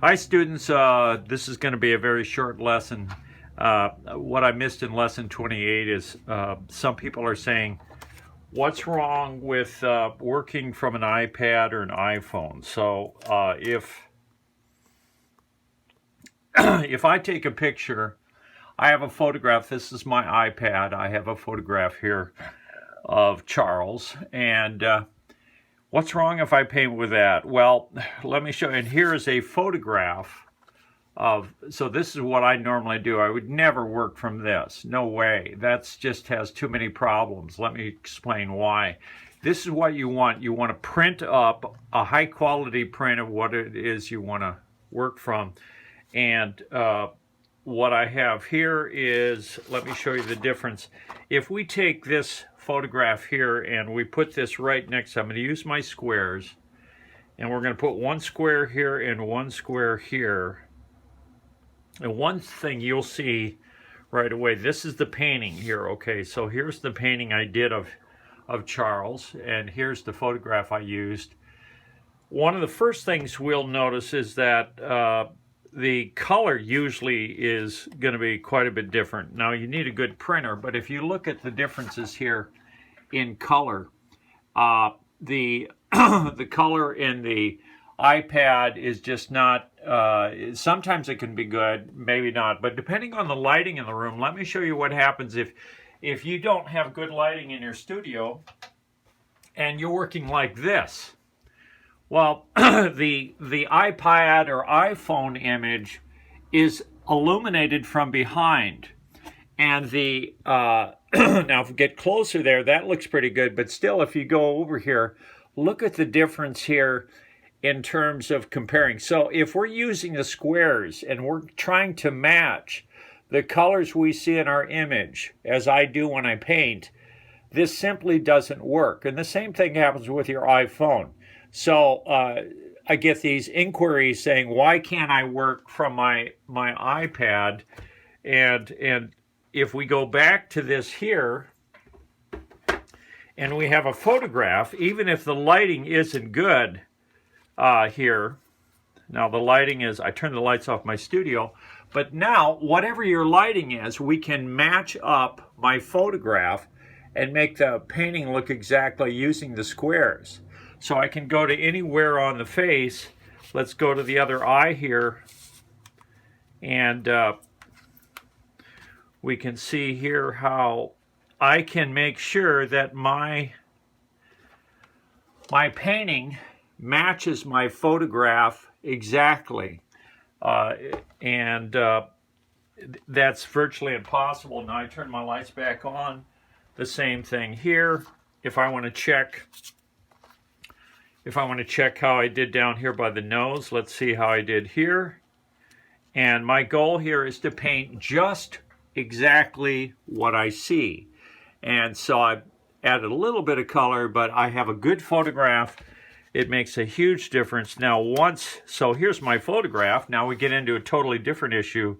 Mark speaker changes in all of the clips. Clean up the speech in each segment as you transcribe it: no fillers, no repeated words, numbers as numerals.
Speaker 1: Hi students, this is going to be a very short lesson. What I missed in lesson 28 is some people are saying, what's wrong with working from an iPad or an iPhone? So if I take a picture, I have a photograph, this is my iPad, I have a photograph here of Charles, and what's wrong if I paint with that? Well, let me show you. And here's a photograph of, so this is what I normally do. I would never work from this. No way. That's just has too many problems. Let me explain why. This is what you want. You want to print up a high quality print of what it is you want to work from. And what I have here is, let me show you the difference. If we take this photograph here and we put this right next to, I'm going to use my squares, and we're going to put one square here and one square here. And one thing you'll see right away, this is the painting here. Okay, so here's the painting I did of Charles, and here's the photograph I used. One of the first things we'll notice is that the color usually is going to be quite a bit different. Now you need a good printer, but if you look at the differences here in color, the color in the iPad is just not, sometimes it can be good, maybe not, but depending on the lighting in the room, let me show you what happens if you don't have good lighting in your studio and you're working like this. Well, the iPad or iPhone image is illuminated from behind, and the now if we get closer there, that looks pretty good, but still, if you go over here, look at the difference here in terms of comparing. So if we're using the squares and we're trying to match the colors we see in our image, as I do when I paint, this simply doesn't work. And the same thing happens with your iPhone. So I get these inquiries saying, why can't I work from my iPad? And if we go back to this here, and we have a photograph, even if the lighting isn't good here, now the lighting is, I turned the lights off my studio, but now whatever your lighting is, we can match up my photograph and make the painting look exactly using the squares. So I can go to anywhere on the face. Let's go to the other eye here, and we can see here how I can make sure that my painting matches my photograph exactly, and that's virtually impossible. Now I turn my lights back on. The same thing here. If I want to check how I did down here by the nose, let's see how I did here. And my goal here is to paint just exactly what I see. And so I've added a little bit of color, but I have a good photograph. It makes a huge difference. Now so here's my photograph. Now we get into a totally different issue,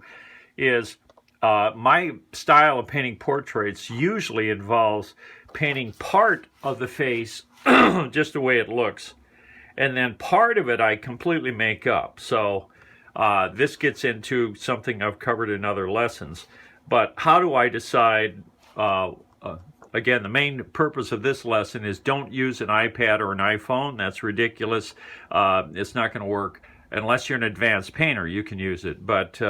Speaker 1: is my style of painting portraits usually involves painting part of the face just the way it looks, and then part of it I completely make up. So this gets into something I've covered in other lessons. But how do I decide? Again, the main purpose of this lesson is don't use an iPad or an iPhone. That's ridiculous. It's not going to work unless you're an advanced painter. You can use it, but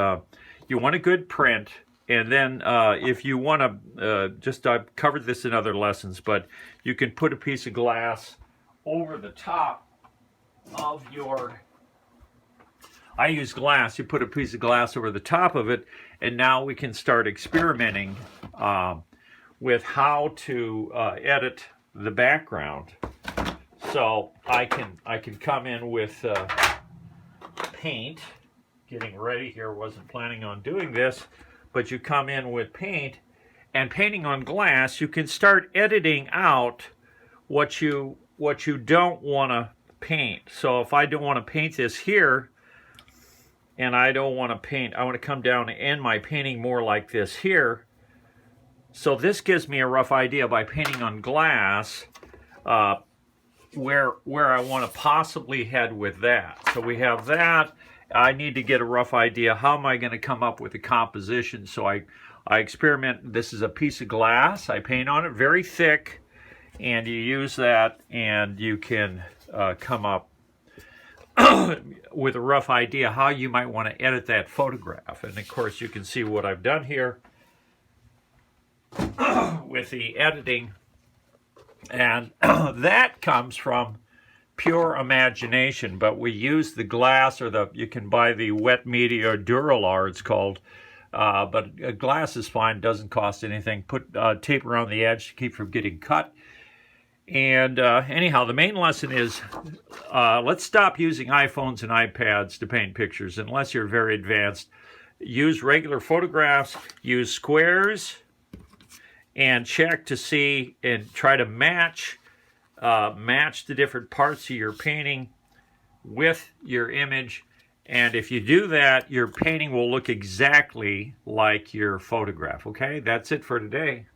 Speaker 1: you want a good print. And then if you want to, I've covered this in other lessons, but you can put a piece of glass over the top of your, I use glass, you put a piece of glass over the top of it, and now we can start experimenting with how to edit the background. So I can come in with paint, getting ready here, wasn't planning on doing this, but you come in with paint, and painting on glass, you can start editing out what you don't want to paint. So if I don't want to paint this here, and I don't want to paint, I want to come down and end my painting more like this here. So this gives me a rough idea by painting on glass where I want to possibly head with that. So we have that, I need to get a rough idea. How am I going to come up with a composition? So I experiment. This is a piece of glass. I paint on it very thick, and you use that, and you can come up with a rough idea how you might want to edit that photograph. And of course, you can see what I've done here with the editing, and that comes from pure imagination. But we use the glass, or you can buy the wet media, or Duralar it's called, but glass is fine, doesn't cost anything. Put tape around the edge to keep from getting cut. And anyhow, the main lesson is let's stop using iPhones and iPads to paint pictures unless you're very advanced. Use regular photographs, use squares, and check to see and try to match the different parts of your painting with your image. And if you do that, your painting will look exactly like your photograph. Okay, that's it for today.